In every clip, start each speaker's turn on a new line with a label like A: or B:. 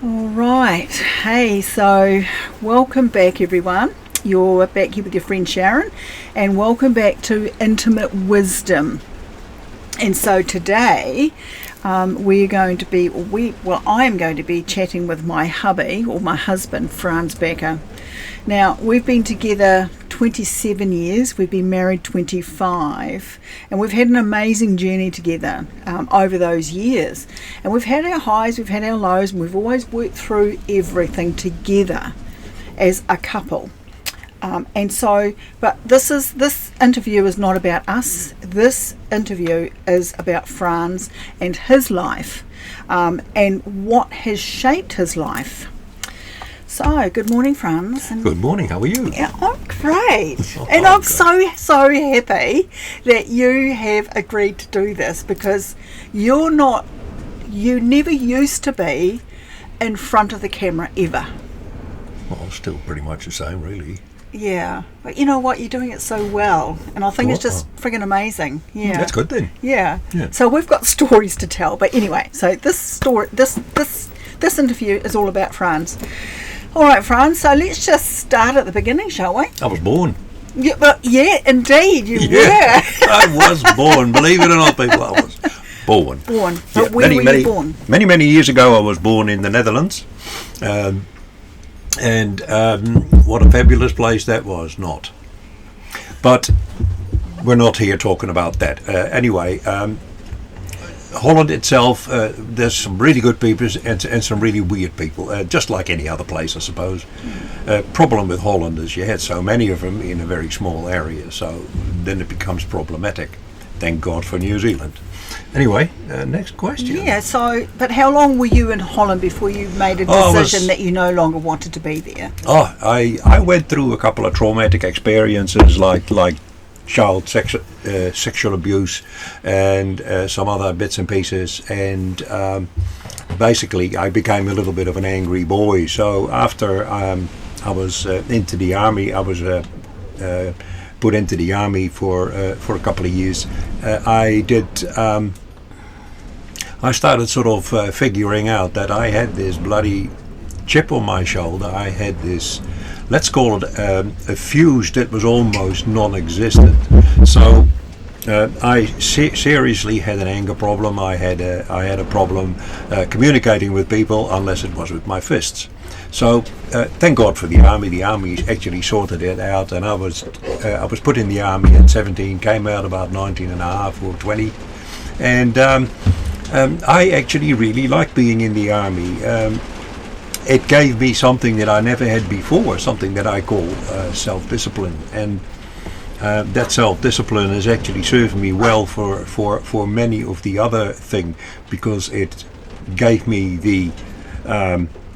A: All right. Hey, so welcome back, everyone. You're back here with your friend Sharon, and welcome back to Intimate Wisdom. And so today, I'm going to be chatting with my hubby, or my husband, Frans Bakker. Now, we've been together 27 years, we've been married 25, and we've had an amazing journey together over those years. And we've had our highs, we've had our lows, and we've always worked through everything together as a couple. But this interview is not about us. This interview is about Frans and his life, and what has shaped his life. So, good morning, Frans.
B: Good morning, how are you?
A: Yeah, I'm great. And I'm so happy that you have agreed to do this, because you never used to be in front of the camera ever.
B: Well, still pretty much the same, really.
A: Yeah, but you know what? You're doing it so well, and I think it's just friggin' amazing. Yeah,
B: that's good then.
A: Yeah. So we've got stories to tell, but anyway, so this interview is all about Frans. All right, Frans. So let's just start at the beginning, shall we?
B: I was born.
A: Yeah, indeed, you were.
B: I was born. Believe it or not, people, I was born.
A: But where were you born?
B: Many years ago, I was born in the Netherlands. And what a fabulous place that was, not. But we're not here talking about that. Anyway, Holland itself, there's some really good people and some really weird people, just like any other place, I suppose. Problem with Holland is you had so many of them in a very small area, so then it becomes problematic. Thank God for New Zealand. Anyway, next question.
A: Yeah, but how long were you in Holland before you made a decision that you no longer wanted to be there?
B: I went through a couple of traumatic experiences like child sexual abuse and some other bits and pieces, and basically I became a little bit of an angry boy. So after I was into the army, I was put into the army for a couple of years. I started sort of figuring out that I had this bloody chip on my shoulder. I had this, let's call it a fuse that was almost non-existent. So I seriously had an anger problem. I had a problem communicating with people, unless it was with my fists. So thank God for the army. The army actually sorted it out, and I was put in the army at 17, came out about 19 and a half or 20, and I actually really liked being in the army. It gave me something that I never had before, something that I call self-discipline, and that self-discipline has actually served me well for many of the other things, because it gave me the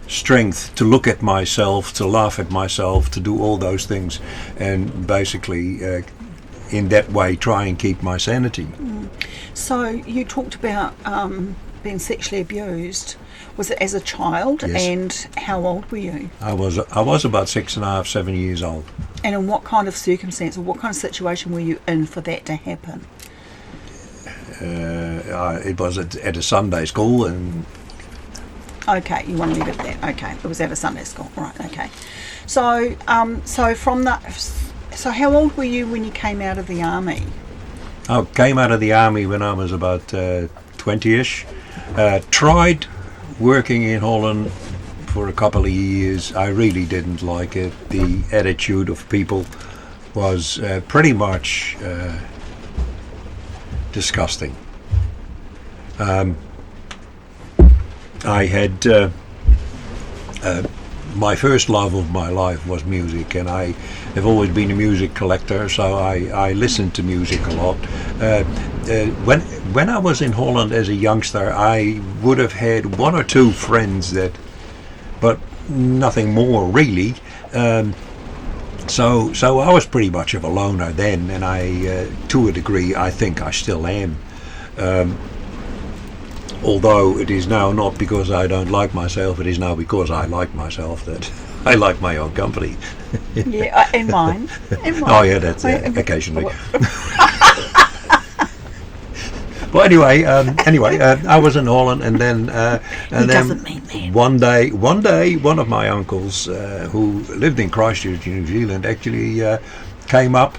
B: strength to look at myself, to laugh at myself, to do all those things, and basically in that way try and keep my sanity.
A: So you talked about being sexually abused. Was it as a child?
B: Yes.
A: And how old were you?
B: I was about 6.5, 7 years old.
A: And in what kind of circumstance or what kind of situation were you in for that to happen?
B: It was at a Sunday school, and
A: okay, you want to leave it at that. Okay, it was at a Sunday school. Right. Okay. So so how old were you when you came out of the army?
B: I came out of the army when I was about 20-ish. Tried working in Holland for a couple of years. I really didn't like it. The attitude of people was pretty much disgusting. I had my first love of my life was music, and I have always been a music collector, so I listened to music a lot. When I was in Holland as a youngster, I would have had one or two friends but nothing more really. So I was pretty much of a loner then, and I, to a degree, I think I still am. Although it is now not because I don't like myself, it is now because I like myself that I like my own company.
A: Yeah, and mine.
B: Oh yeah, that's occasionally. Well, anyway, I was in Holland, and then
A: doesn't mean that.
B: one day, one of my uncles who lived in Christchurch, New Zealand, actually came up,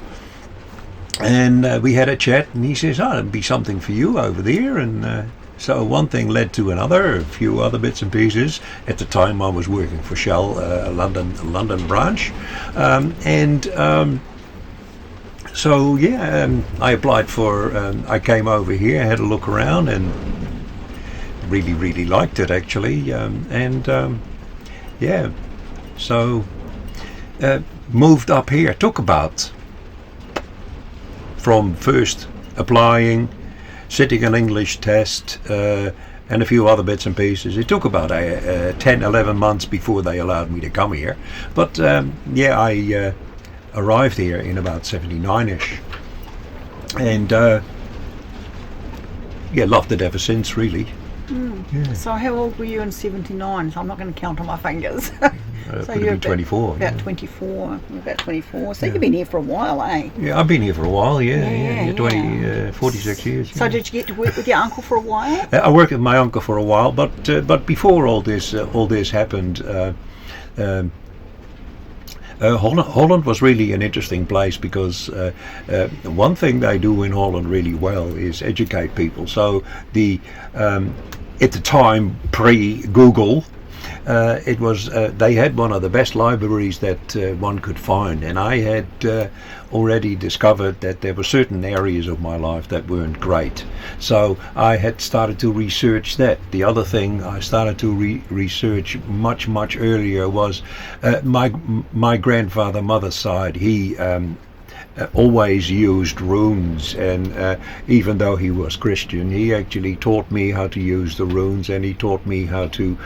B: and we had a chat, and he says, "Oh, it'd be something for you over there," and. So one thing led to another, a few other bits and pieces. At the time, I was working for Shell, London branch, so I applied for. I came over here, had a look around, and really liked it actually. So moved up here. Took about from first applying. Sitting an English test and a few other bits and pieces. It took about 10, 11 months before they allowed me to come here. But I arrived here in about 79ish. And loved it ever since, really.
A: Yeah. So how old were you in 79? So I'm not going to count on my fingers.
B: So you're 24.
A: About 24. You're about 24. So you've been here for a while, eh?
B: Yeah, I've been here for a while, 46 years.
A: So did you get to work with your uncle for a while?
B: I worked with my uncle for a while, but before all this happened, Holland was really an interesting place because one thing they do in Holland really well is educate people. So at the time pre-Google, it was they had one of the best libraries that one could find, and I had already discovered that there were certain areas of my life that weren't great. So I had started to research that. The other thing I started to research much earlier was my grandfather, mother's side. He always used runes, and even though he was Christian, he actually taught me how to use the runes, and he taught me how to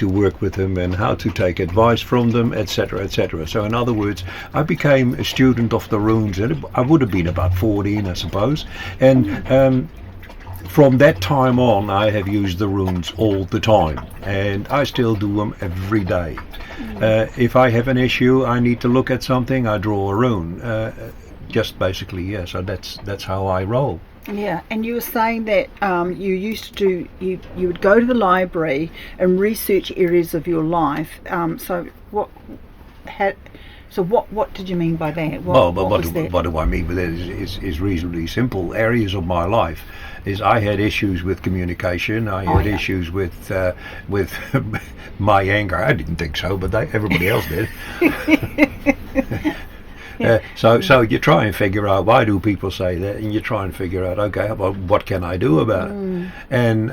B: work with them and how to take advice from them, etc., etc. So in other words, I became a student of the runes, and I would have been about 14, I suppose, and from that time on I have used the runes all the time, and I still do them every day. If I have an issue, I need to look at something, I draw a rune. Just basically, so that's how I roll.
A: Yeah, and you were saying that you used to you would go to the library and research areas of your life. So what did you mean by that?
B: What do I mean by that is reasonably simple. Areas of my life is I had issues with communication. I had issues with my anger. I didn't think so, but everybody else did. So you try and figure out why do people say that, and you try and figure out, okay, well, what can I do about it? And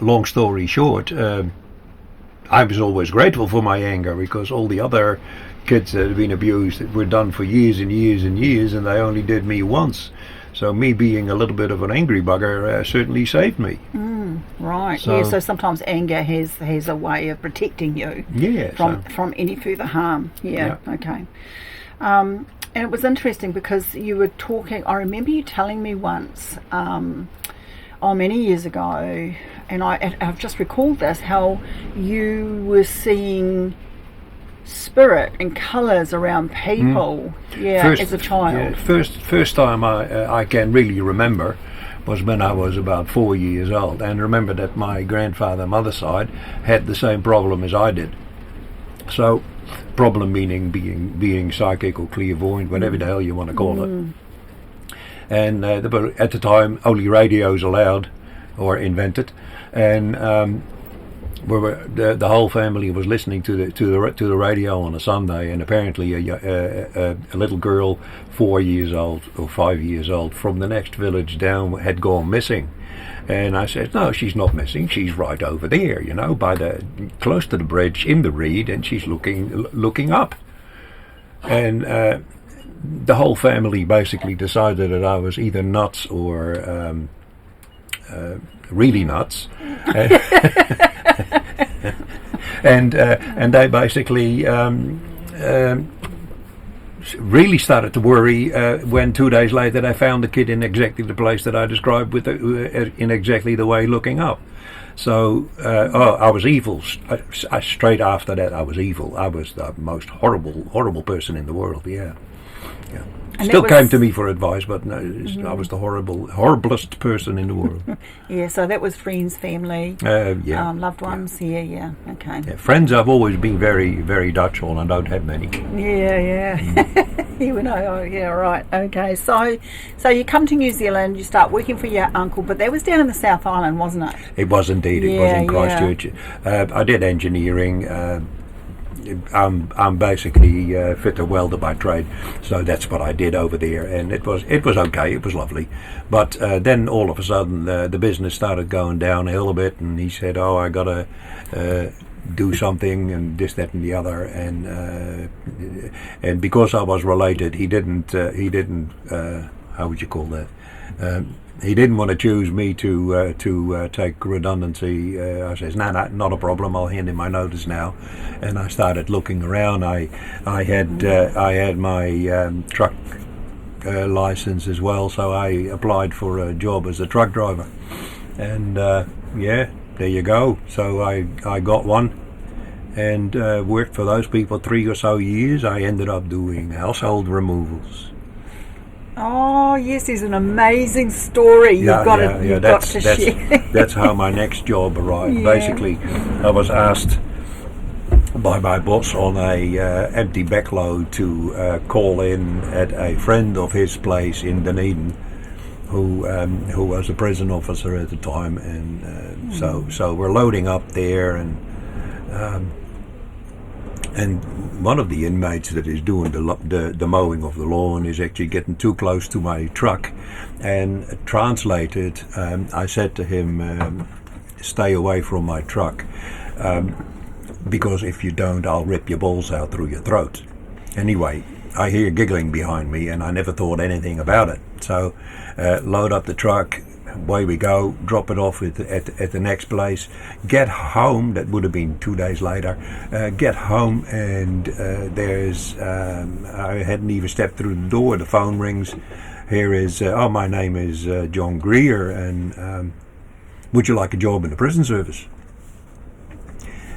B: long story short, I was always grateful for my anger, because all the other kids that had been abused were done for years and years and years, and they only did me once. So me being a little bit of an angry bugger certainly saved me.
A: Right. So sometimes anger has a way of protecting you from any further harm. Okay. And it was interesting because you were talking, I remember you telling me once, many years ago, and I've just recalled this, how you were seeing spirit and colours around people as a child.
B: First time I can really remember was when I was about 4 years old, and remember that my grandfather, mother's side, had the same problem as I did. So problem meaning being psychic or clairvoyant, whatever the hell you want to call it. And at the time only radios allowed or invented, and the whole family was listening to the radio on a Sunday, and apparently a little girl 4 years old or 5 years old from the next village down had gone missing. And I said, no, she's not missing. She's right over there, close to the bridge in the reed, and she's looking up. And the whole family basically decided that I was either nuts or really nuts. And they basically really started to worry when 2 days later they found the kid in exactly the place that I described, in exactly the way, looking up. So I was evil. Straight after that, I was evil. I was the most horrible person in the world.
A: And
B: Still came to me for advice, but no, I was the horriblest person in the world.
A: Yeah, so that was friends, family, loved ones. Yeah. Okay.
B: Yeah, friends, I've always been very, very Dutch on. I don't have many.
A: Yeah. You know. Oh, yeah. Right. Okay. So you come to New Zealand. You start working for your uncle, but that was down in the South Island, wasn't it?
B: It was indeed. It was in Christchurch. I did engineering. I'm basically fitter welder by trade, so that's what I did over there, and it was okay, it was lovely, but then all of a sudden the business started going downhill a bit, and he said, "Oh, I gotta do something and this, that, and the other," and because I was related, he didn't how would you call that? He didn't want to choose me to take redundancy. I says, no, not a problem. I'll hand in my notice now, and I started looking around. I had my truck license as well, so I applied for a job as a truck driver, and there you go. So I got one, and worked for those people 3 or so years. I ended up doing household removals.
A: Oh yes, there's an amazing story. You've got to share.
B: That's how my next job arrived. Basically, I was asked by my boss on a empty backload to call in at a friend of his place in Dunedin, who was a prison officer at the time, and so we're loading up there, and one of the inmates that is doing the mowing of the lawn is actually getting too close to my truck, and translated, I said to him, stay away from my truck, because if you don't, I'll rip your balls out through your throat. Anyway, I hear giggling behind me, and I never thought anything about it. So load up the truck, away we go, drop it off at the next place, get home, that would have been 2 days later, get home, and there's, I hadn't even stepped through the door, the phone rings, here is, my name is John Greer, and would you like a job in the prison service?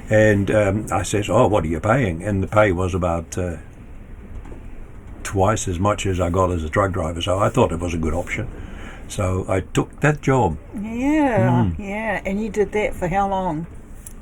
B: And I says, what are you paying? And the pay was about twice as much as I got as a truck driver, so I thought it was a good option. So I took that job.
A: Yeah. And you did that for how long?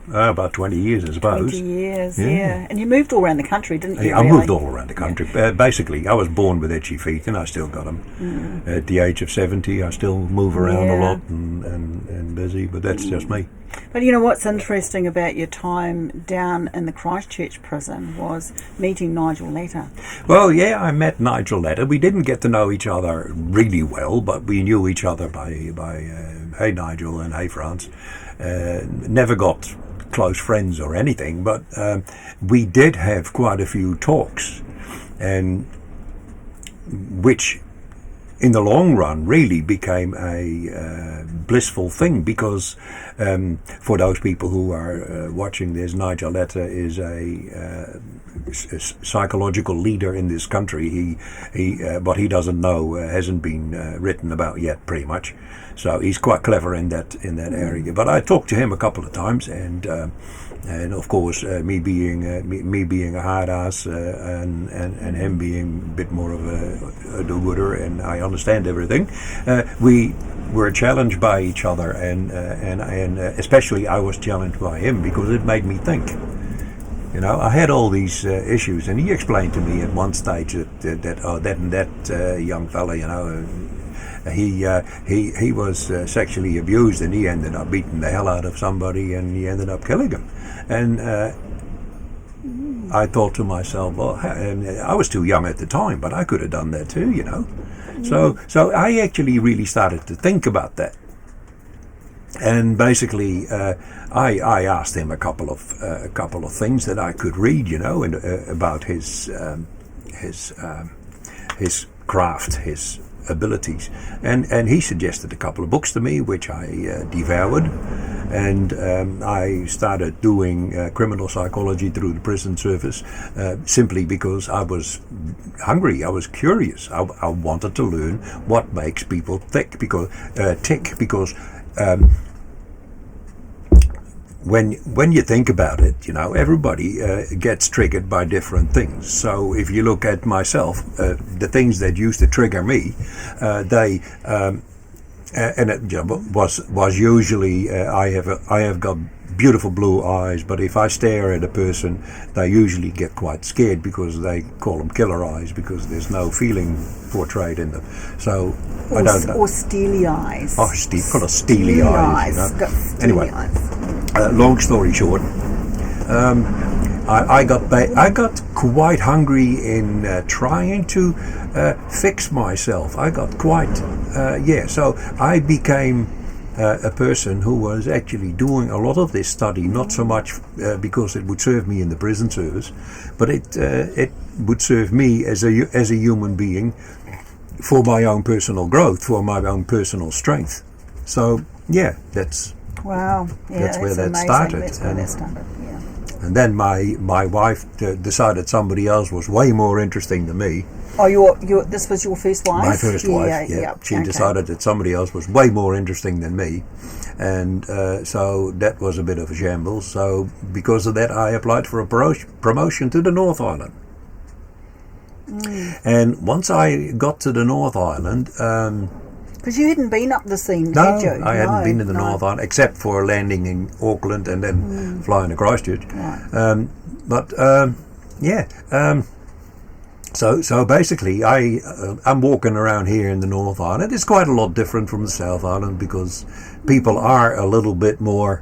B: About 20 years, I suppose.
A: 20 years, yeah. And you moved all around the country, didn't you?
B: I moved all around the country. Basically, I was born with itchy feet, and I still got them. At the age of 70, I still move around a lot and busy, but that's just me.
A: But you know what's interesting about your time down in the Christchurch prison was meeting Nigel Latter.
B: Well, yeah, I met Nigel Latter. We didn't get to know each other really well, but we knew each other by hey Nigel and hey Frans. Never got close friends or anything, but we did have quite a few talks, and which in the long run really became a blissful thing, because for those people who are watching this, Nigel Latter is a psychological leader in this country. He what he doesn't know hasn't been written about yet, pretty much. So he's quite clever in that area. But I talked to him a couple of times, and of course me being a hard ass, and him being a bit more of a do-gooder, and I understand everything. We were challenged by each other, and especially I was challenged by him, because it made me think. You know, I had all these issues, and he explained to me at one stage that young fella, you know, he was sexually abused, and he ended up beating the hell out of somebody, and he ended up killing him. And I thought to myself, well, I was too young at the time, but I could have done that too, you know. So I actually really started to think about that. And basically, I asked him a couple of things that I could read, you know, and about his craft, his abilities, and he suggested a couple of books to me, which I devoured, and I started doing criminal psychology through the prison service, simply because I was hungry, I was curious, I wanted to learn what makes people tick, because when you think about it, everybody gets triggered by different things. So if you look at myself, the things that used to trigger me, they and it was usually I have got beautiful blue eyes, but if I stare at a person, they usually get quite scared because they call them killer eyes because there's no feeling portrayed in them. So I don't know.
A: Or steely eyes.
B: Oh, call it steely eyes.
A: Got steely
B: Anyway,
A: eyes.
B: long story short, I got quite hungry in trying to fix myself. I got quite so I became a person who was actually doing a lot of this study, not so much because it would serve me in the prison service, but it would serve me as a human being for my own personal growth, for my own personal strength. So that's
A: wow,
B: that's where that
A: amazing.
B: started.
A: That's where that started. Yeah.
B: And then my wife decided somebody else was way more interesting than me.
A: Oh, this was your first wife?
B: My first wife, yeah. She decided that somebody else was way more interesting than me. And so that was a bit of a shambles. So because of that, I applied for a promotion to the North Island. And once I got to the North Island...
A: because you hadn't been up the scene, had you?
B: I hadn't been in the North Island, except for landing in Auckland and then flying to Christchurch. Right. So basically, I'm walking around here in the North Island. It's quite a lot different from the South Island because people are a little bit more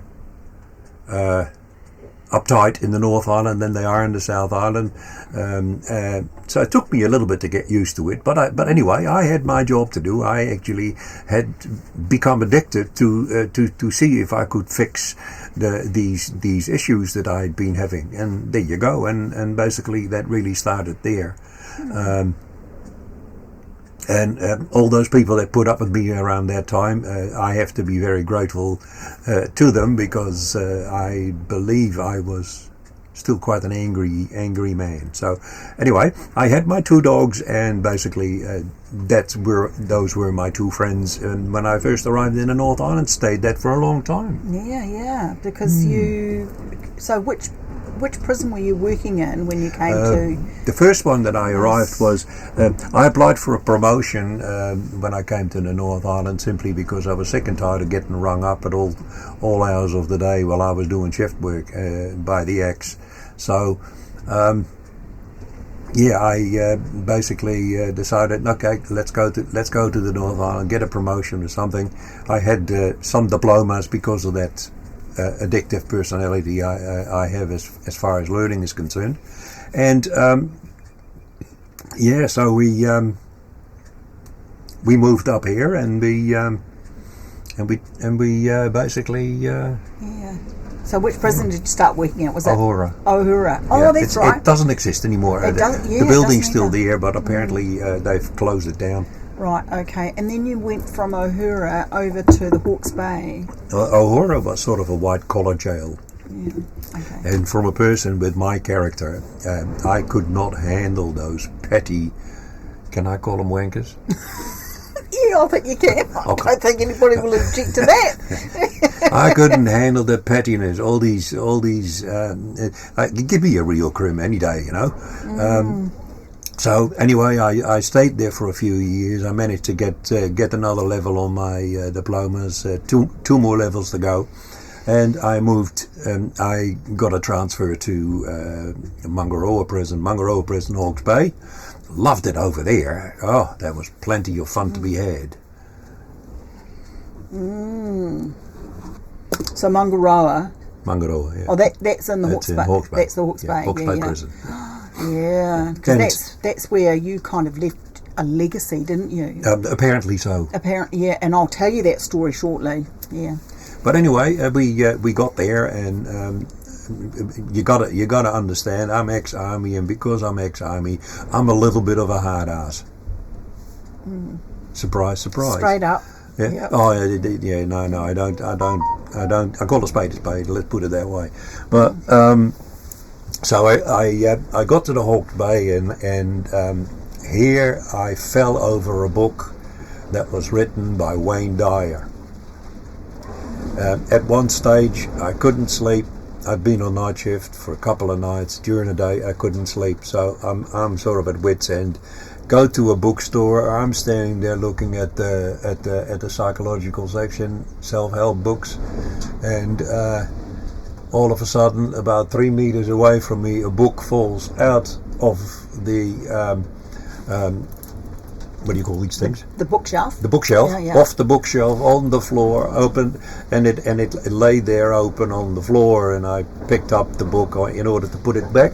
B: uptight in the North Island than they are in the South Island. So it took me a little bit to get used to it. But anyway, I had my job to do. I actually had become addicted to see if I could fix these issues that I'd been having. And there you go. And basically that really started there. And all those people that put up with me around that time, I have to be very grateful to them because I believe I was still quite an angry man. So anyway, I had my two dogs, and basically those were my two friends. And when I first arrived in the North Island, stayed there for a long time.
A: Yeah, because So which prison were you working in when you came to...
B: The first one that I arrived was... I applied for a promotion when I came to the North Island simply because I was sick and tired of getting rung up at all hours of the day while I was doing shift work by the ex. So, I basically decided, okay, let's go to the North Island, get a promotion or something. I had some diplomas because of that addictive personality I have as far as learning is concerned, and so we moved up here, and we basically.
A: So which prison did you start working at? Was that
B: Ohura?
A: Ohura. Oh, that's right.
B: It doesn't exist anymore. The building's still there, but apparently they've closed it down.
A: Right, okay. And then you went from Ohura over to the Hawke's Bay.
B: Ohura was sort of a white-collar jail.
A: Yeah, okay.
B: And from a person with my character, I could not handle those petty, can I call them wankers?
A: Yeah, I think you can.
B: Okay.
A: I don't think anybody will object to that.
B: I couldn't handle the pettiness, all these. Give me a real crim any day, you know. So anyway, I stayed there for a few years. I managed to get another level on my diplomas, two more levels to go, and I moved. I got a transfer to Mangaroa Prison, Hawke's Bay. Loved it over there. Oh, there was plenty of fun to be had.
A: So Mangaroa,
B: yeah.
A: Oh, that's in the Hawke's Bay. That's the Hawke's Bay.
B: Hawke's Bay Prison.
A: Yeah, because that's where you kind of left a legacy, didn't you?
B: Apparently so.
A: Yeah, and I'll tell you that story shortly. Yeah.
B: But anyway, we got there, and you gotta understand, I'm ex-army, and because I'm ex-army, I'm a little bit of a hard ass. Surprise, surprise.
A: Straight up.
B: Yeah.
A: Yep.
B: Oh, yeah. No. I don't. I call a spade a spade. Let's put it that way. But so I got to the Hawke's Bay, and here I fell over a book that was written by Wayne Dyer. At one stage, I couldn't sleep. I'd been on night shift for a couple of nights. During the day, I couldn't sleep, so I'm sort of at wit's end. Go to a bookstore. I'm standing there looking at the psychological section, self-help books, and all of a sudden, about 3 meters away from me, a book falls out of the what do you call these things?
A: The bookshelf.
B: The bookshelf,
A: Yeah.
B: off the bookshelf, on the floor, open, and it lay there open on the floor. And I picked up the book in order to put it back,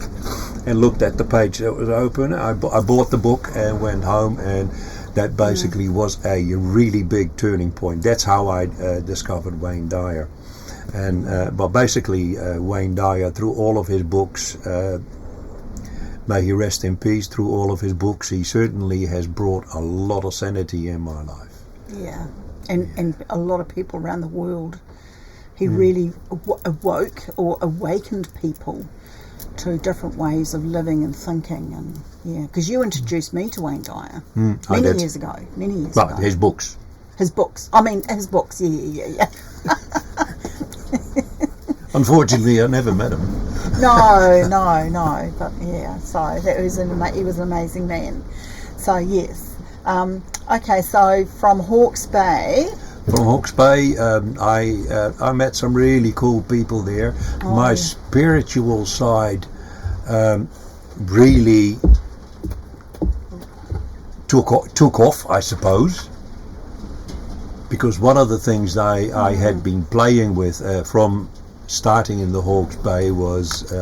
B: and looked at the page that was open. I bought the book and went home, and that basically was a really big turning point. That's how I discovered Wayne Dyer. And but basically, Wayne Dyer, through all of his books. May he rest in peace. Through all of his books, he certainly has brought a lot of sanity in my life.
A: Yeah, and a lot of people around the world. He really awoke or awakened people to different ways of living and thinking. And yeah, because you introduced me to Wayne Dyer many years ago.
B: But his books.
A: His books. I mean, his books. Yeah.
B: Unfortunately, I never met him.
A: No. But yeah, so that was he was an amazing man. So yes. Okay, so from Hawke's Bay.
B: From Hawke's Bay, I met some really cool people there. My spiritual side really took off, I suppose. Because one of the things I had been playing with from starting in the Hawke's Bay was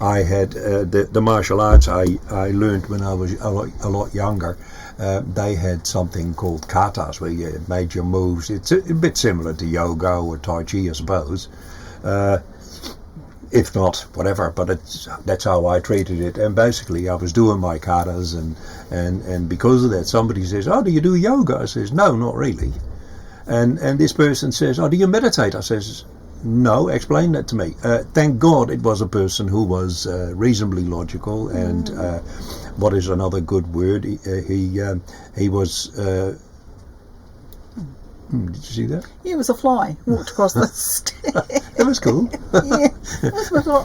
B: I had the martial arts I learned when I was a lot younger. They had something called katas where you made your moves. It's a bit similar to yoga or tai chi, I suppose. If not, whatever, but that's how I treated it. And basically I was doing my katas, and because of that, somebody says, "Oh, do you do yoga?" I says, "No, not really." And this person says, "Oh, do you meditate?" I says, "No, explain that to me." Thank God it was a person who was reasonably logical, and what is another good word? He was. Did you see that?
A: Yeah, it was a fly walked across the stairs.
B: It was cool.
A: Yeah.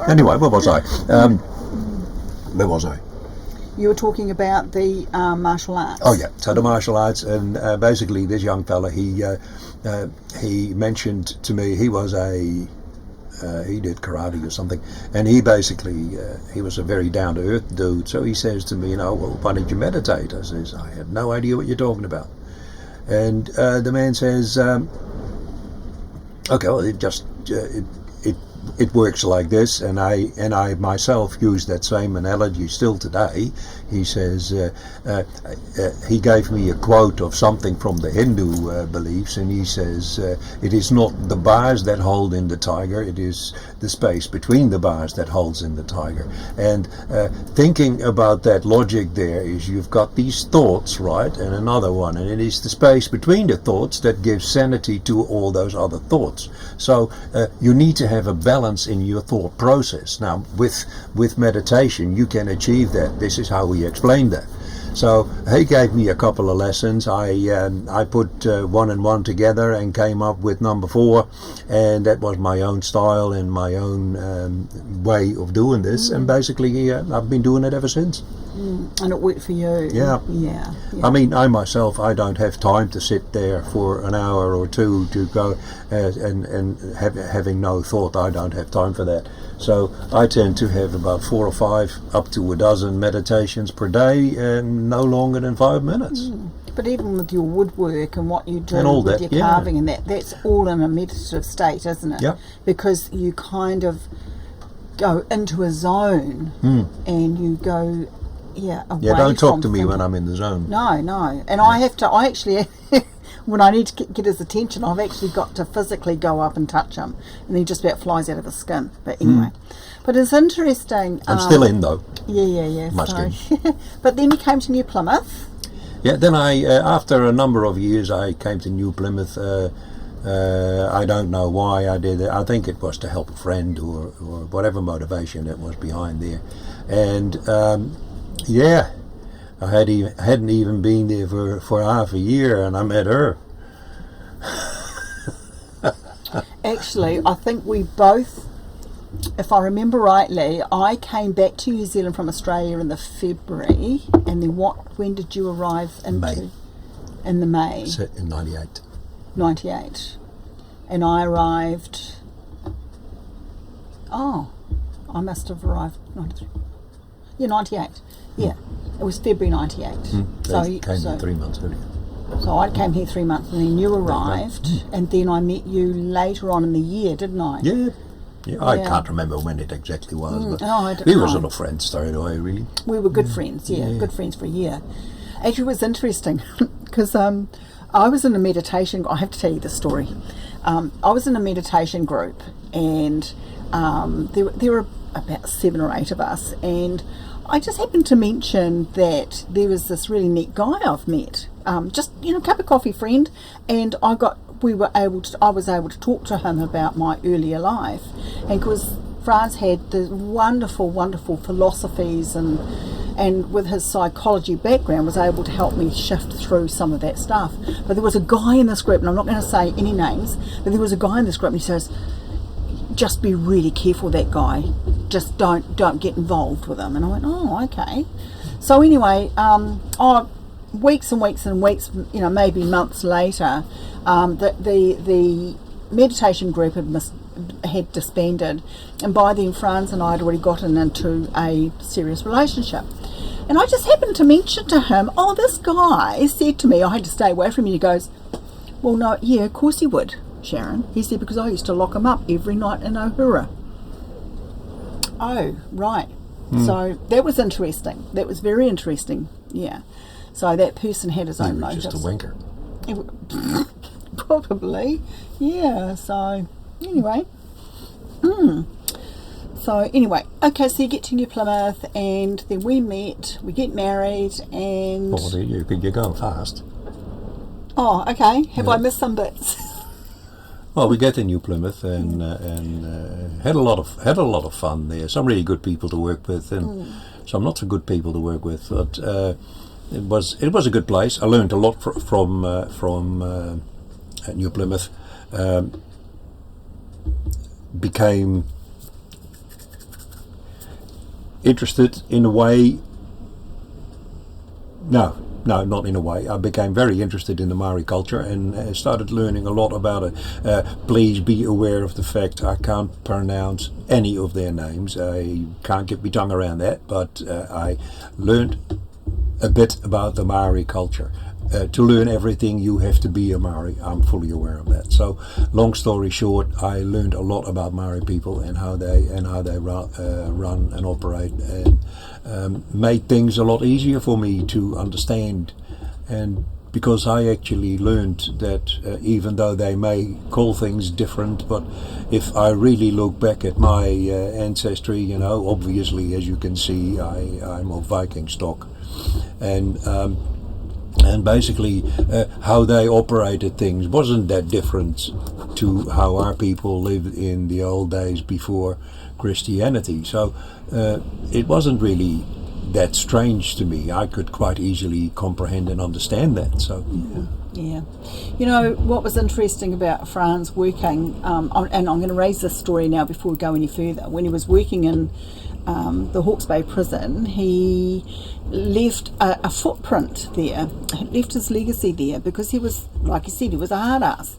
B: Anyway, where was I? Where was I?
A: You were talking about the martial arts.
B: Oh yeah, so the martial arts, and basically this young fella, he mentioned to me he was he did karate or something, and he basically he was a very down to earth dude. So he says to me, well, why don't you meditate? I says, I have no idea what you're talking about. And the man says, okay, well, it works like this, and I myself use that same analogy still today. He says he gave me a quote of something from the Hindu beliefs, and he says it is not the bars that hold in the tiger, it is the space between the bars that holds in the tiger. And thinking about that logic there is you've got these thoughts, right, and another one, and it is the space between the thoughts that gives sanity to all those other thoughts. So you need to have a balance in your thought process. Now with meditation you can achieve that. This is how he explained that. So he gave me a couple of lessons. I put one and one together and came up with number 4, and that was my own style and my own way of doing this. And basically I've been doing it ever since.
A: And it worked for you.
B: Yeah. I mean, I myself, I don't have time to sit there for an hour or two to go and having no thought. I don't have time for that. So I tend to have about 4 or 5 up to a dozen meditations per day, and no longer than 5 minutes.
A: But even with your woodwork and what you do
B: And all
A: with
B: that,
A: your carving and that's all in a meditative state, isn't it?
B: Yeah.
A: Because you kind of go into a zone and you go away.
B: Yeah, don't talk to me
A: thinking.
B: when I'm in the zone.
A: No. And I actually, when I need to get his attention, I've actually got to physically go up and touch him. And he just about flies out of his skin. But anyway. But it's interesting.
B: I'm still in though.
A: Yeah.
B: My skin.
A: But then you came to New Plymouth.
B: Yeah, then after a number of years, I came to New Plymouth. I don't know why I did it. I think it was to help a friend or whatever motivation that was behind there. And I hadn't even been there for half a year, and I met her.
A: actually, I think we both, if I remember rightly, I came back to New Zealand from Australia in the February, and then when did you arrive into?
B: May.
A: In the May.
B: In 98.
A: 98. And I arrived, I must have arrived 93. Yeah, 98. Yeah, it was February 98.
B: So you came here 3 months earlier.
A: So I came here 3 months, and then you arrived, and then I met you later on in the year, didn't I?
B: Yeah. I can't remember when it exactly was, but
A: we
B: were sort of friends straight away, really.
A: We were good friends, good friends for a year. Actually, it was interesting because I was in a meditation. I have to tell you the story. I was in a meditation group, and there were about 7 or 8 of us, and I just happened to mention that there was this really neat guy I've met, just cup of coffee friend, and I was able to talk to him about my earlier life, and because Frans had the wonderful philosophies and with his psychology background was able to help me shift through some of that stuff. But there was a guy in this group, and I'm not going to say any names, but there was a guy in this group, and he says, just be really careful, that guy, just don't get involved with him. And I went, oh, okay. So anyway, weeks and weeks and weeks, maybe months later, the meditation group had disbanded, and by then Frans and I had already gotten into a serious relationship. And I just happened to mention to him, this guy said to me, I had to stay away from you. He goes, well, no, yeah, of course he would, Sharon. He said, because I used to lock him up every night in Ohura. Oh, right. So that was interesting. That was very interesting, yeah. So that person had his own motives.
B: Just a wanker.
A: Probably, yeah. So anyway, okay. So you get to New Plymouth, and then we met. We get married, and
B: you're going fast.
A: Oh, okay. Have I missed some bits?
B: Well, we get to New Plymouth and had a lot of fun there. Some really good people to work with, and some not so good people to work with. But it was a good place. I learned a lot from New Plymouth. Became interested in a way. No, not in a way. I became very interested in the Maori culture and started learning a lot about it. Please be aware of the fact I can't pronounce any of their names. I can't get my tongue around that, but I learned a bit about the Maori culture. To learn everything, you have to be a Maori. I'm fully aware of that. So, long story short, I learned a lot about Maori people and how they run and operate, and made things a lot easier for me to understand. And because I actually learned that even though they may call things different, but if I really look back at my ancestry, obviously, as you can see, I'm of Viking stock, and basically how they operated things wasn't that different to how our people lived in the old days before Christianity. So it wasn't really that strange to me. I could quite easily comprehend and understand that. So
A: yeah. What was interesting about Frans working, and I'm going to raise this story now before we go any further. When he was working in the Hawke's Bay prison, he left a footprint there, left his legacy there, because he was, like you said, he was a hard ass.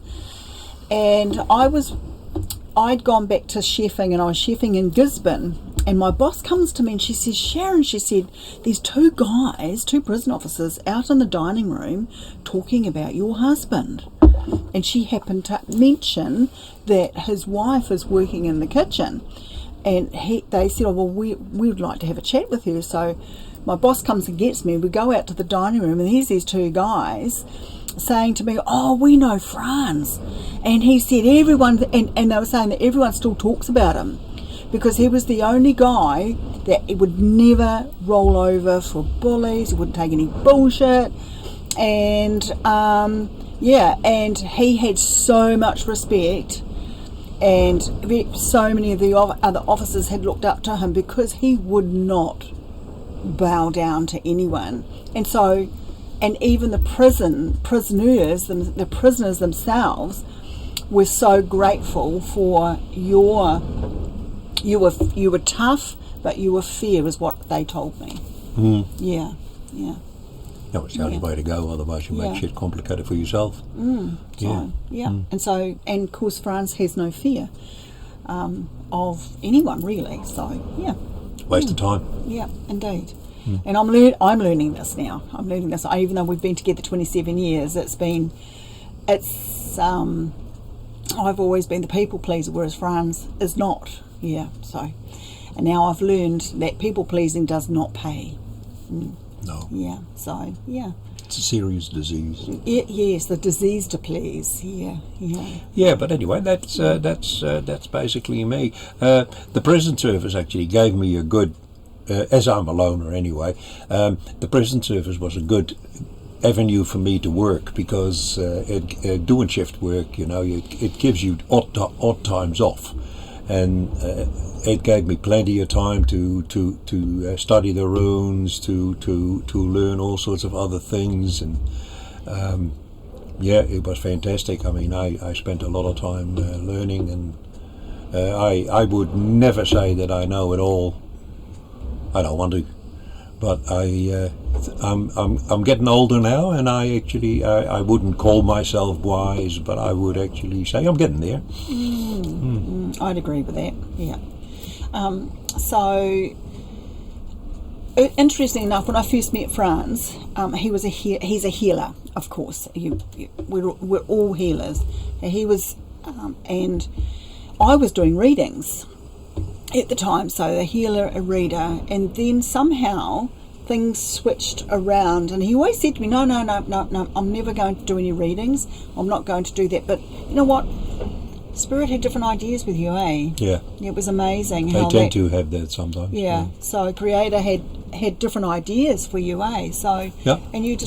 A: And I'd gone back to chefing, and I was chefing in Gisborne, and my boss comes to me and she says, Sharon, she said, there's 2 prison officers out in the dining room talking about your husband. And she happened to mention that his wife is working in the kitchen. And they said, well, we would like to have a chat with her. So my boss comes and gets me. We go out to the dining room, and here's these 2 guys saying to me, we know Frans. And he said everyone, and they were saying that everyone still talks about him, because he was the only guy that would never roll over for bullies. He wouldn't take any bullshit. And, and he had so much respect. And so many of the other officers had looked up to him because he would not bow down to anyone. And even the prisoners themselves were so grateful for you were tough, but you were fair, is what they told me. Yeah.
B: That was the only way to go, otherwise you make shit complicated for yourself. And of course Frans has no fear of anyone really, so Waste of time.
A: Yeah, indeed. And I'm learning this now. Even though we've been together 27 years, I've always been the people pleaser, whereas Frans is not. Yeah, so, and now I've learned that people pleasing does not pay.
B: No.
A: Yeah, so, yeah.
B: It's a serious disease.
A: Yes, the disease to please. Yeah.
B: Yeah, but anyway, that's basically me. The prison service actually gave me a good, as I'm a loner anyway, the prison service was a good avenue for me to work, because doing shift work, it gives you odd times off, and it gave me plenty of time to study the runes, to learn all sorts of other things, and it was fantastic. I mean, I spent a lot of time learning, and I would never say that I know it all. I don't want to, but I'm getting older now, and I wouldn't call myself wise, but I would actually say I'm getting there.
A: I'd agree with that. Yeah. So interesting enough, when I first met Frans, he's a healer, of course. We're all healers. He was, and I was doing readings at the time, so a healer, a reader, and then somehow things switched around, and he always said to me, no, I'm never going to do any readings, I'm not going to do that. But you know what, Spirit had different ideas with you, eh? Yeah. It was amazing.
B: They tend to have that sometimes.
A: Yeah. So Creator had different ideas for you, eh? So and you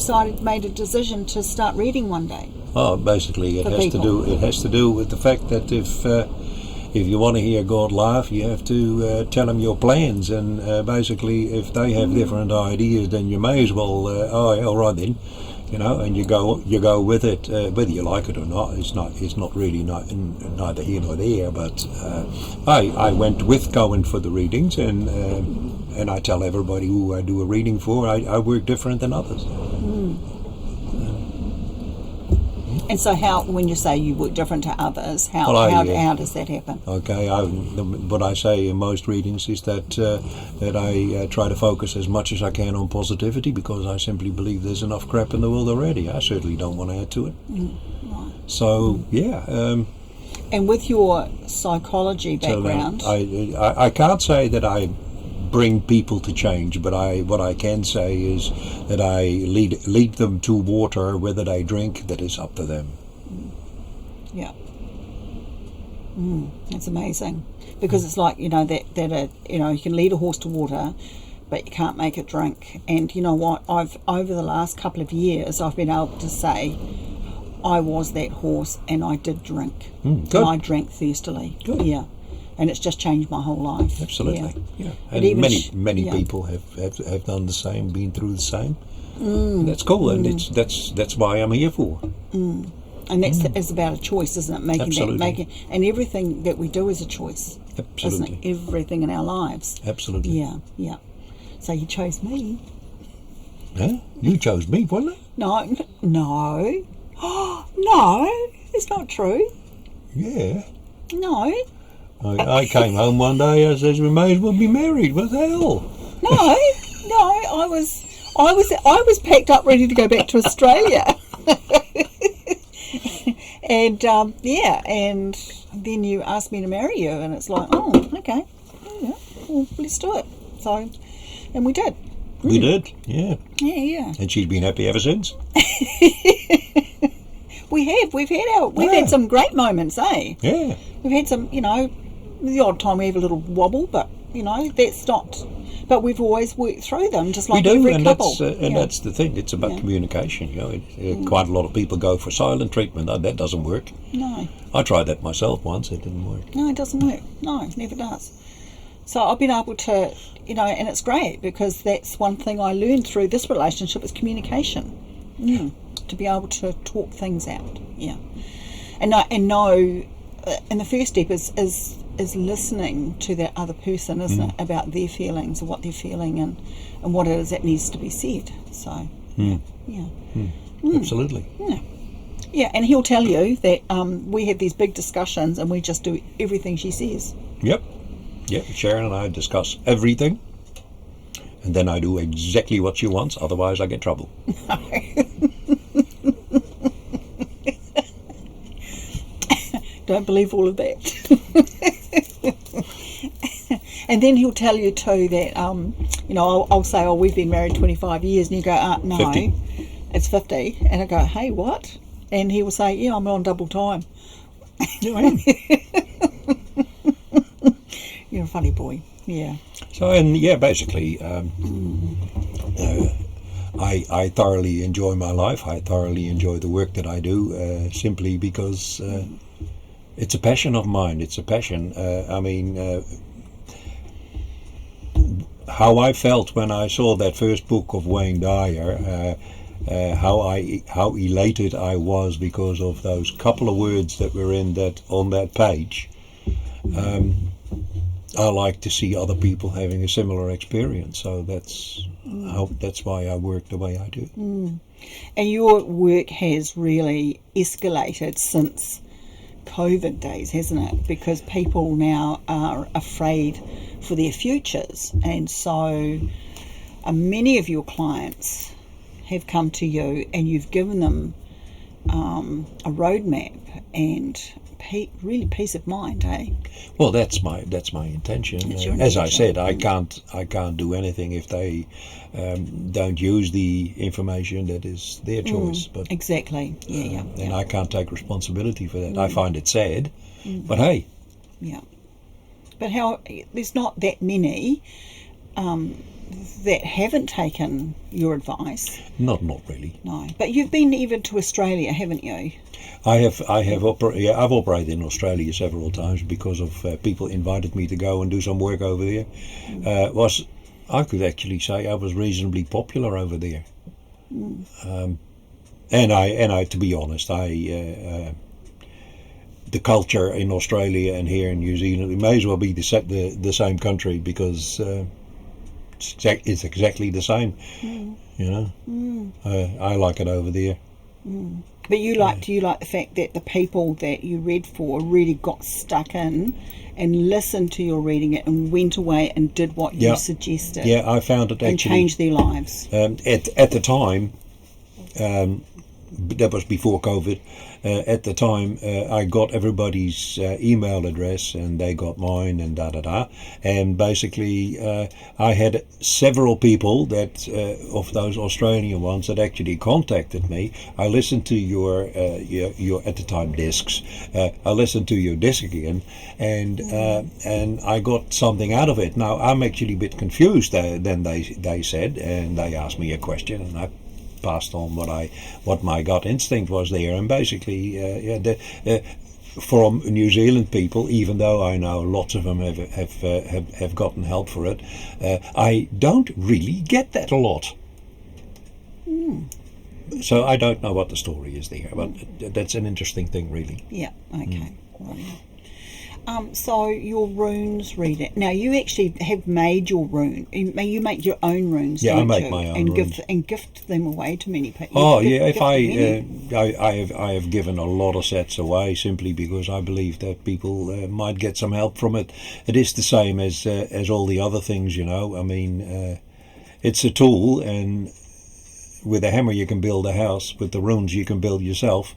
A: made a decision to start reading one day.
B: Oh, basically it has to do with the fact that if you want to hear God laugh, you have to tell them your plans, and basically if they have different ideas, then you may as well all right then, and you go with it, whether you like it or not. It's not really neither here nor there. But I went with going for the readings, and I tell everybody who I do a reading for, I work different than others.
A: And so when you say you work different to others, how does that happen?
B: Okay, what I say in most readings is that I try to focus as much as I can on positivity, because I simply believe there's enough crap in the world already. I certainly don't want to add to it.
A: Right.
B: So,
A: and with your psychology background...
B: I can't say that I bring people to change, but what I can say is that I lead them to water. Whether they drink, that is up to them.
A: Yeah. It's amazing, because it's like, that you can lead a horse to water, but you can't make it drink. And you know what, I've over the last couple of years, I've been able to say I was that horse, and I did drink.
B: Good.
A: And I drank thirstily. Good. Yeah. And it's just changed my whole life.
B: Absolutely, yeah. And many people have done the same, been through the same. And that's cool, and that's why I'm here for.
A: And it's about a choice, isn't it? And everything that we do is a choice.
B: Absolutely,
A: isn't it? Everything in our lives.
B: Absolutely.
A: Yeah. So you chose me.
B: Yeah, you chose me, wasn't it?
A: No, no, it's not true.
B: Yeah.
A: No.
B: I came home one day, I says, we may as well be married. What the hell?
A: No, I was packed up ready to go back to Australia. And and then you asked me to marry you, and it's like, oh, okay, yeah, well, let's do it. So, and we did.
B: We did, yeah.
A: Yeah.
B: And she's been happy ever since.
A: We've had some great moments, eh?
B: Yeah.
A: We've had some, the odd time we have a little wobble, but that's not. But we've always worked through them, just like every couple.
B: That's the thing. It's about communication. Quite a lot of people go for silent treatment. That doesn't work.
A: No.
B: I tried that myself once. It didn't work.
A: No, it doesn't work. No, it never does. So I've been able to, and it's great, because that's one thing I learned through this relationship is communication. To be able to talk things out. Yeah. and know. And the first step is listening to that other person, isn't it, about their feelings and what they're feeling and what it is that needs to be said. So,
B: Absolutely.
A: Yeah, and he'll tell you that we have these big discussions and we just do everything she says.
B: Yep. Sharon and I discuss everything, and then I do exactly what she wants. Otherwise, I get trouble.
A: Don't believe all of that. And then he'll tell you too that, I'll say, we've been married 25 years, and you go, no,
B: 50.
A: It's 50. And I go, hey, what? And he will say, yeah, I'm on double time.
B: You know what I mean?
A: You're a funny boy, yeah.
B: So, basically, I thoroughly enjoy my life. I thoroughly enjoy the work that I do, simply because it's a passion of mine. It's a passion. How I felt when I saw that first book of Wayne Dyer, how elated I was because of those couple of words that were on that page. I like to see other people having a similar experience, so that's why I work the way I do.
A: And your work has really escalated since COVID days, hasn't it? Because people now are afraid for their futures, and so many of your clients have come to you and you've given them a roadmap and really peace of mind, eh?
B: Well, that's my intention. As I said, I can't do anything if they don't use the information. That is their choice. But
A: exactly,
B: and I can't take responsibility for that. I find it sad, but hey.
A: Yeah. But there's not that many that haven't taken your advice.
B: Not really.
A: No, but you've been even to Australia, haven't you?
B: I've operated in Australia several times because of people invited me to go and do some work over there. I could actually say I was reasonably popular over there. And I, to be honest, the culture in Australia and here in New Zealand, it may as well be the same country, because it's exactly the same. I like it over there.
A: But do you like the fact that the people that you read for really got stuck in and listened to your reading it and went away and did what you suggested?
B: Yeah, I found it
A: and
B: actually
A: changed their lives.
B: At the time, that was before COVID. At the time, I got everybody's email address, and they got mine, and and basically I had several people that of those Australian ones that actually contacted me. I listened to your at the time discs. I listened to your disc again, and I got something out of it. Now I'm actually a bit confused. Then they said, and they asked me a question, and I passed on what my gut instinct was there, and basically from New Zealand people, even though I know lots of them have gotten help for it, I don't really get that a lot. So I don't know what the story is there, but that's an interesting thing, really.
A: Yeah. Okay. Right. So your runes reading. Now you actually have made your rune. You make your own runes.
B: Yeah,
A: don't
B: I make
A: you?
B: my own runes.
A: And gift them away to many people.
B: I have given a lot of sets away simply because I believe that people might get some help from it. It is the same as all the other things, I mean, it's a tool, and with a hammer you can build a house. With the runes you can build yourself.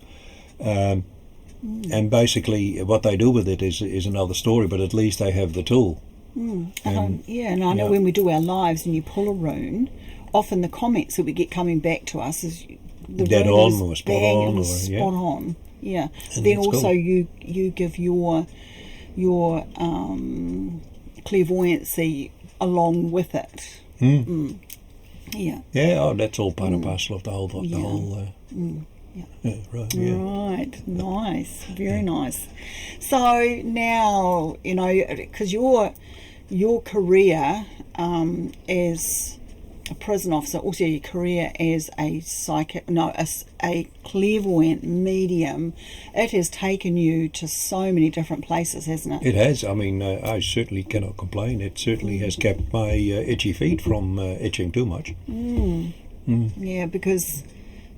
B: And basically what they do with it is another story, but at least they have the tool.
A: And I know when we do our lives and you pull a rune, often the comments that we get coming back to us is the
B: dead
A: rune
B: on
A: is
B: or spot
A: bang,
B: on.
A: Or spot on. Yeah.
B: And
A: then also
B: cool.
A: you give your clairvoyancy along with it. Yeah.
B: Yeah, that's all part and parcel of the whole
A: Right, nice, very nice. So now, because your career as a prison officer, also your career as a a clairvoyant medium, it has taken you to so many different places, hasn't it?
B: It has. I mean, I certainly cannot complain. It certainly has kept my itchy feet from itching too much.
A: Yeah, because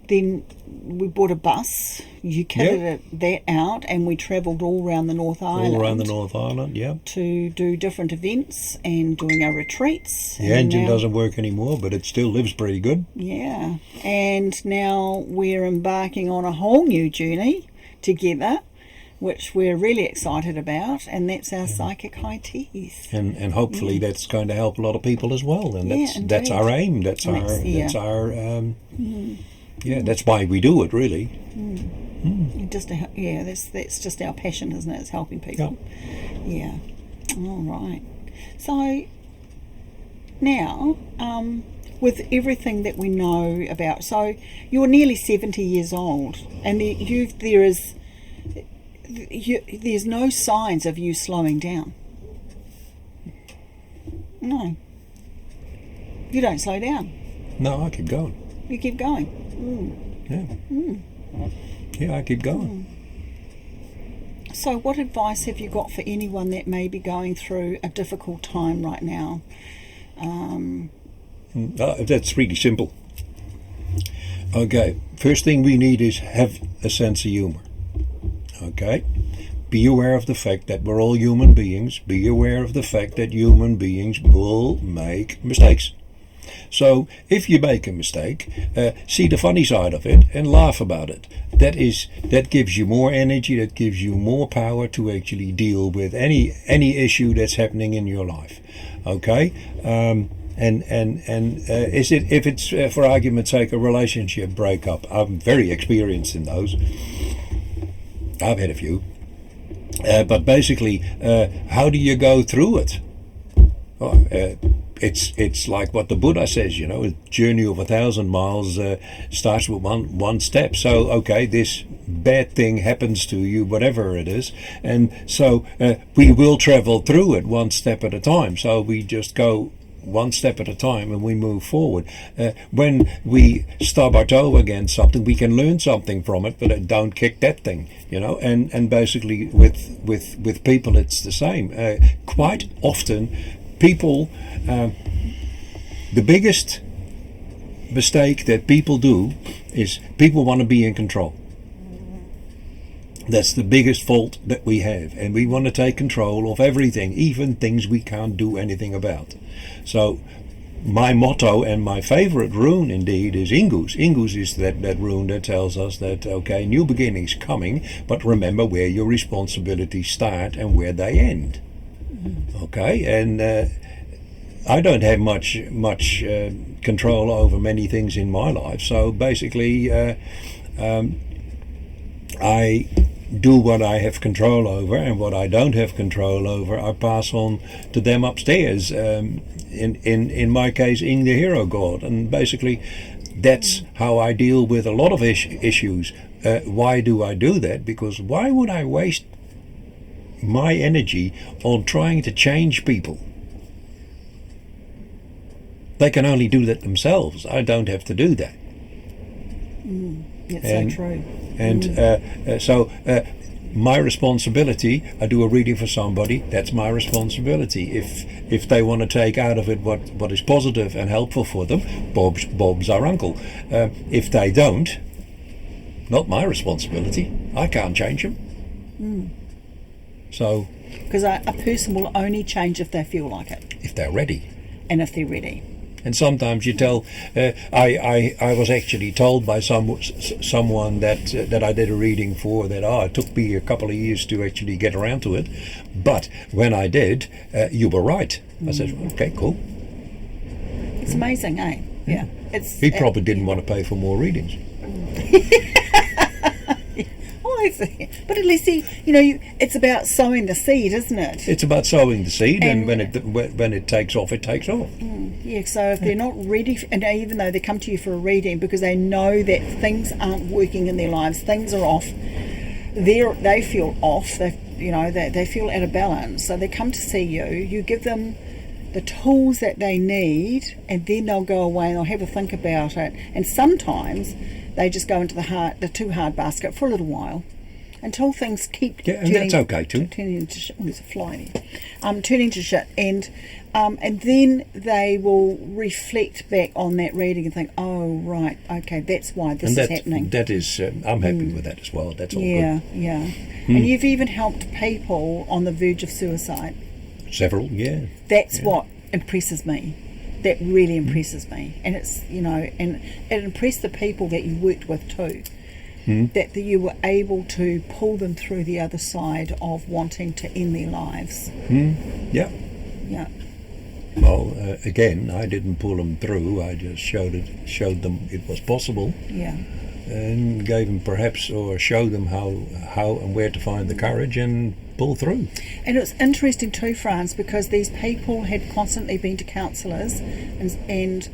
A: then we bought a bus, you kitted that out, and we travelled all around the North Island.
B: All around the North Island, yeah.
A: To do different events and doing our retreats.
B: The engine doesn't work anymore, but it still lives pretty good.
A: Yeah, and now we're embarking on a whole new journey together, which we're really excited about, and that's our psychic high teas.
B: And hopefully that's going to help a lot of people as well, and that's our aim. That's why we do it, really.
A: That's just our passion, isn't it? It's helping people. Yeah. All right. So now, with everything that we know about, so you're nearly 70 years old, and there's no signs of you slowing down. No. You don't slow down.
B: No, I keep going.
A: You keep going.
B: Yeah, I keep going.
A: So what advice have you got for anyone that may be going through a difficult time right now?
B: That's really simple. Okay, first thing we need is have a sense of humor. Okay? Be aware of the fact that we're all human beings. Be aware of the fact that human beings will make mistakes. So if you make a mistake, see the funny side of it and laugh about it. That gives you more energy, that gives you more power to actually deal with any issue that's happening in your life. Okay? Is it, if it's for argument's sake a relationship breakup, I'm very experienced in those. I've had a few. But basically, how do you go through it? It's like what the Buddha says, a journey of 1,000 miles starts with one step. So, okay, this bad thing happens to you, whatever it is, and so we will travel through it one step at a time. So we just go one step at a time and we move forward. When we stub our toe against something, we can learn something from it, but don't kick that thing, and basically with people it's the same. Quite often people, the biggest mistake that people do is people want to be in control. That's the biggest fault that we have, and we want to take control of everything, even things we can't do anything about. So my motto and my favorite rune indeed is Ingus. Ingus is that rune that tells us that, okay, new beginnings coming, but remember where your responsibilities start and where they end. Okay, and I don't have much control over many things in my life, so basically I do what I have control over, and what I don't have control over I pass on to them upstairs, in my case Ing the hero god, and basically that's how I deal with a lot of issues. Why do I do that? Because why would I waste my energy on trying to change people? They can only do that themselves. I don't have to do that.
A: It's so true.
B: And so my responsibility, I do a reading for somebody, that's my responsibility. If they want to take out of it what is positive and helpful for them, Bob's our uncle. If they don't, not my responsibility. I can't change them. So,
A: because a person will only change if they feel like it.
B: If they're ready.
A: And if they're ready.
B: And sometimes you tell, I was actually told by someone that I did a reading for that, it took me a couple of years to actually get around to it. But when I did, you were right. I said, okay, cool.
A: It's amazing, eh? Yeah.
B: He probably didn't want to pay for more readings.
A: But at least it's about sowing the seed, isn't it?
B: It's about sowing the seed, and when it takes off, it takes off.
A: Yeah. So if they're not ready, and even though they come to you for a reading because they know that things aren't working in their lives, things are off. They feel off. They feel out of balance. So they come to see you. You give them the tools that they need, and then they'll go away and they'll have a think about it. And sometimes they just go into the too hard basket for a little while until things keep
B: and that's okay too.
A: Turning into shit. Oh, there's a fly there. Turning to shit, and then they will reflect back on that reading and think, oh right, okay, that's why this is happening.
B: That is, I'm happy with that as well. That's all good.
A: Yeah. And you've even helped people on the verge of suicide.
B: Several, yeah.
A: That's what impresses me. That really impresses me, and it's and it impressed the people that you worked with too. That you were able to pull them through the other side of wanting to end their lives.
B: Yeah. Well, again, I didn't pull them through. I just showed them it was possible.
A: Yeah.
B: And gave them showed them how and where to find the courage and pull through.
A: And it's interesting too, Frans, because these people had constantly been to counsellors and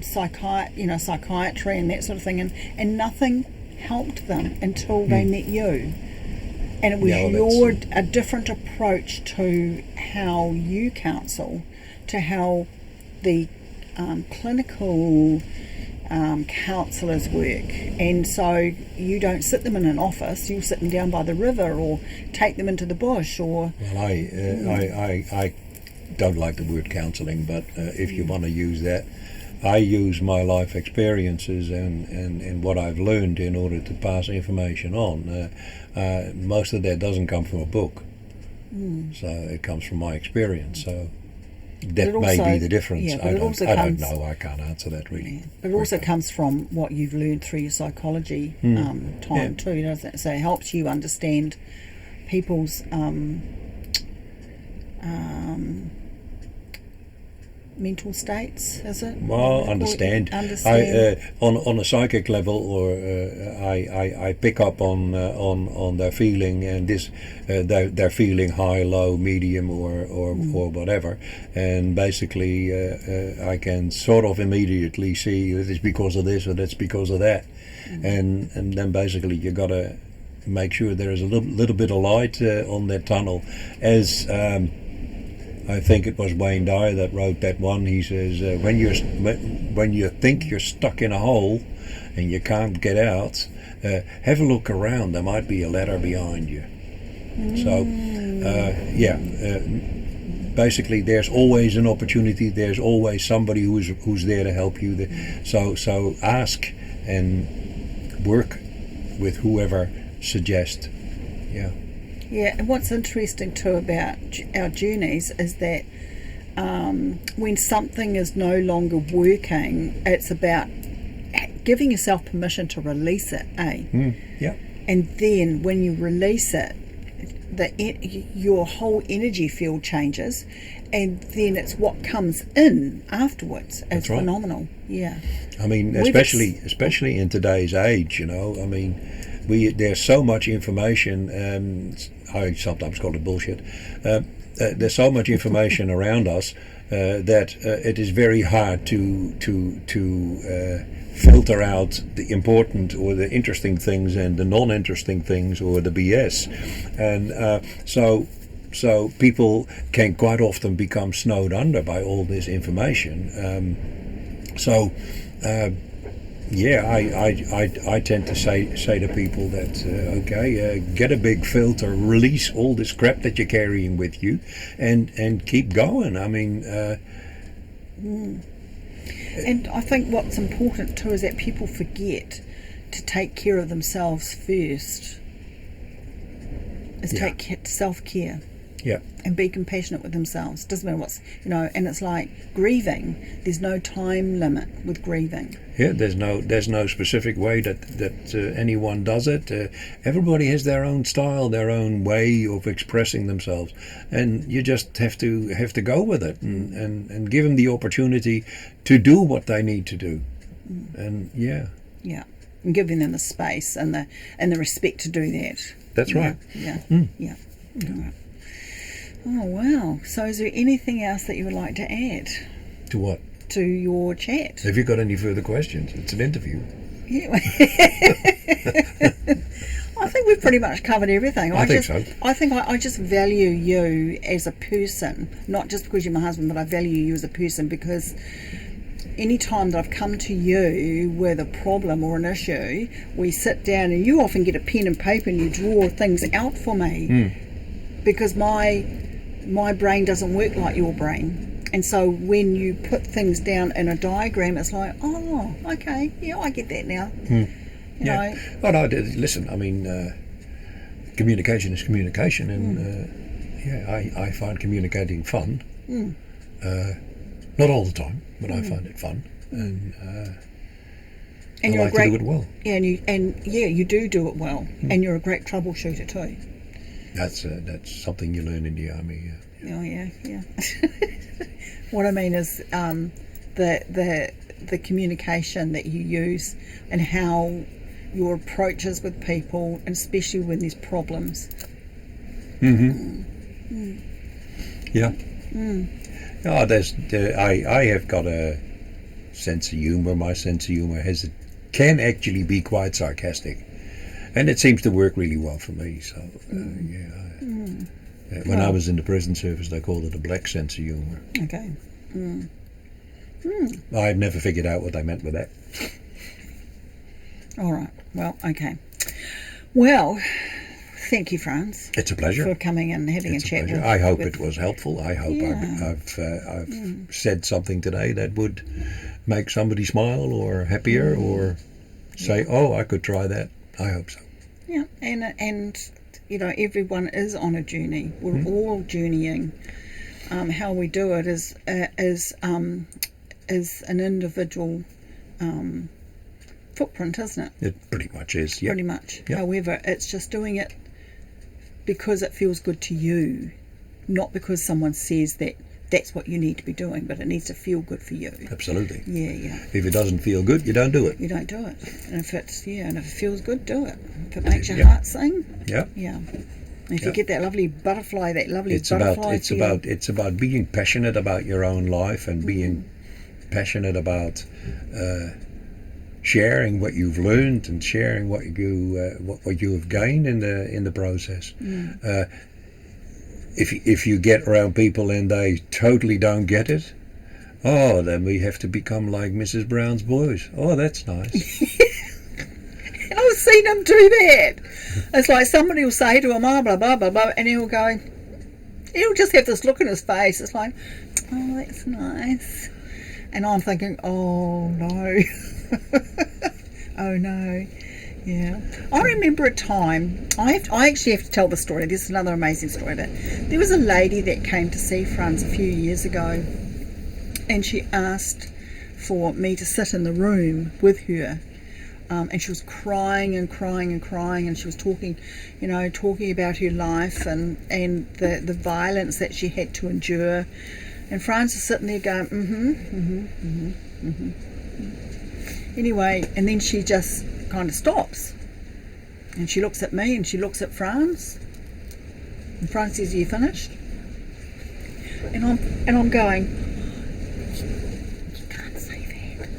A: psychiatry and that sort of thing, and nothing helped them until they met you. And it was a different approach to how you counsel, to how the clinical counsellors work. And so you don't sit them in an office, you sit them down by the river or take them into the bush or...
B: Well, I don't like the word counselling, but if you want to use that, I use my life experiences and what I've learned in order to pass information on. Most of that doesn't come from a book, so it comes from my experience. So that may be the difference. I don't know. I can't answer that really.
A: Yeah. But it also comes from what you've learned through your psychology time too, doesn't it? So it helps you understand people's mental states, is it?
B: Well, understand. On a psychic level, or I pick up on their feeling, and they're feeling high, low, medium, or whatever, and basically I can sort of immediately see that it's because of this or that's because of that, and then basically you got to make sure there is a little bit of light on that tunnel, as. I think it was Wayne Dyer that wrote that one. He says, when you think you're stuck in a hole and you can't get out, have a look around. There might be a ladder behind you. So, basically, there's always an opportunity. There's always somebody who's there to help you. So ask and work with whoever suggests. Yeah.
A: Yeah, and what's interesting too about our journeys is that when something is no longer working, it's about giving yourself permission to release it,
B: Yeah.
A: And then when you release it, your whole energy field changes, and then it's what comes in afterwards. It's phenomenal. Yeah.
B: I mean, especially in today's age, I mean, there's so much information. I sometimes call it bullshit. There's so much information around us that it is very hard to filter out the important or the interesting things and the non-interesting things or the BS, and so people can quite often become snowed under by all this information. I tend to say to people that get a big filter, release all this crap that you're carrying with you, and keep going. I mean,
A: and I think what's important too is that people forget to take care of themselves first. Take self-care.
B: Yeah.
A: And be compassionate with themselves. Doesn't matter what's, and it's like grieving. There's no time limit with grieving.
B: Yeah, there's no specific way that anyone does it. Everybody has their own style, their own way of expressing themselves, and you just have to go with it and give them the opportunity to do what they need to do. And
A: and giving them the space and the respect to do that.
B: That's right.
A: Yeah. Right. Oh wow! So, is there anything else that you would like to add?
B: To what?
A: To your chat.
B: Have you got any further questions? It's an interview.
A: Yeah. I think we've pretty much covered everything.
B: I think so.
A: I think I just value you as a person, not just because you're my husband, but I value you as a person, because any time that I've come to you with a problem or an issue, we sit down and you often get a pen and paper and you draw things out for me, because my brain doesn't work like your brain. And so when you put things down in a diagram, it's like, oh, okay, yeah, I get that now. You know.
B: Oh no, listen, I mean, communication is communication, and I find communicating fun. Not all the time, but I find it fun, and I like to do it well.
A: Yeah, you do it well, and you're a great troubleshooter too.
B: That's something you learn in the army.
A: Oh yeah. What I mean is the communication that you use and how your approaches with people, and especially when there's problems.
B: Yeah. Oh, I have got a sense of humour. My sense of humour can actually be quite sarcastic, and it seems to work really well for me. So when I was in the prison service, they called it a black sense of humour.
A: Okay.
B: I've never figured out what they meant with that.
A: All right. Well, okay. Well, thank you, Frans.
B: It's a pleasure
A: for coming and having a chat.
B: I hope it was helpful. I hope I've said something today that would make somebody smile or happier or say, "Oh, I could try that." I hope so.
A: Yeah, and you know, everyone is on a journey. We're all journeying. How we do it is an individual footprint, isn't it?
B: It pretty much is. Yep.
A: Pretty much.
B: Yep.
A: However, it's just doing it because it feels good to you, not because someone says that that's what you need to be doing, but it needs to feel good for you.
B: Absolutely.
A: Yeah.
B: If it doesn't feel good, you don't do it.
A: You don't do it. And if it feels good, do it. If it makes your heart sing, yeah. If you get that lovely butterfly,
B: it's about being passionate about your own life and being passionate about sharing what you've learned and sharing what you have gained in the process. If you get around people and they totally don't get it, then we have to become like Mrs. Brown's boys. Oh, that's nice.
A: I've seen him do that. It's like somebody will say to him, oh, blah, blah, blah, blah, and he'll just have this look in his face. It's like, oh, that's nice. And I'm thinking, oh, no. Oh, no. Yeah. I remember a time, I actually have to tell the story. This is another amazing story. But there was a lady that came to see Frans a few years ago, and she asked for me to sit in the room with her. And she was crying and crying and crying, and she was talking about her life and the violence that she had to endure. And Frans is sitting there going, Anyway, and then she just kind of stops. And she looks at me and she looks at Frans. And Frans says, "Are you finished?" And I'm going, you can't say that.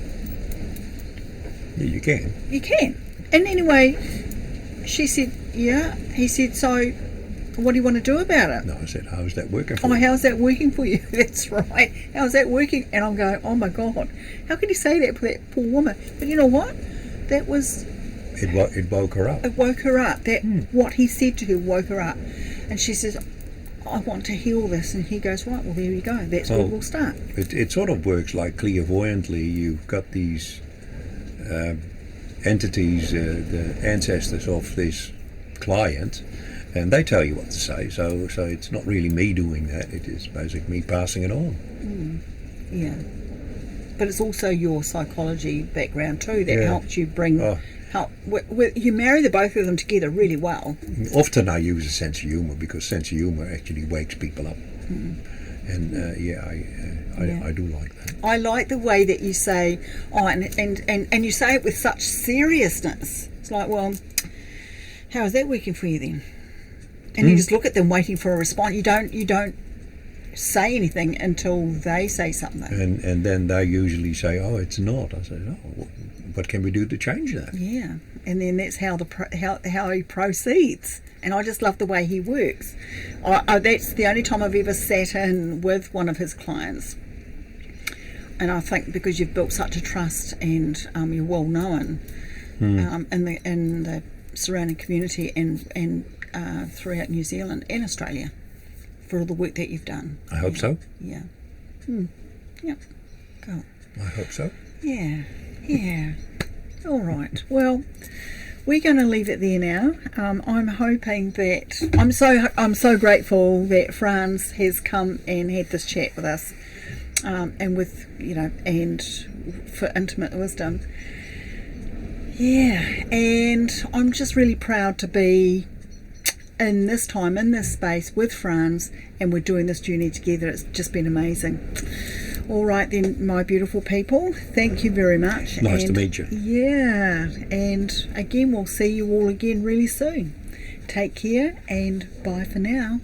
B: Yeah, you can.
A: You can. And anyway, she said, yeah. He said, so what do you want to do about it?
B: No, I said, how's that working for you?
A: Oh, how's that working for you? That's right. How's that working? And I'm going, oh my God, how could he say that for that poor woman? But you know what? That was...
B: It woke her up.
A: It woke her up. What he said to her woke her up. And she says, I want to heal this. And he goes, right, well, there you go. That's where we'll start.
B: It sort of works like clairvoyantly. You've got these entities, the ancestors of this client, and they tell you what to say. So it's not really me doing that. It is basically me passing it on.
A: Yeah. But it's also your psychology background too that helps you bring... you marry the both of them together really well.
B: Often I use a sense of humour because sense of humour actually wakes people up. And I do like that.
A: I like the way that you say, and you say it with such seriousness. It's like, well, how is that working for you then? And you just look at them waiting for a response. You don't say anything until they say something.
B: And then they usually say, "Oh, it's not." I said, "Oh, what can we do to change that?"
A: Yeah, and then that's how how he proceeds. And I just love the way he works. That's the only time I've ever sat in with one of his clients. And I think because you've built such a trust and you're well known in the surrounding community and throughout New Zealand and Australia for all the work that you've done.
B: I hope so.
A: Yeah. Yep. Cool.
B: I hope so.
A: Yeah. All right. Well, we're going to leave it there now. I'm hoping that I'm so grateful that Frans has come and had this chat with us, and with and for Intimate Wisdom. Yeah, and I'm just really proud to be in this time, in this space with Frans, and we're doing this journey together. It's just been amazing. All right then, my beautiful people, thank you very much.
B: Nice to meet you.
A: Yeah, and again, we'll see you all again really soon. Take care and bye for now.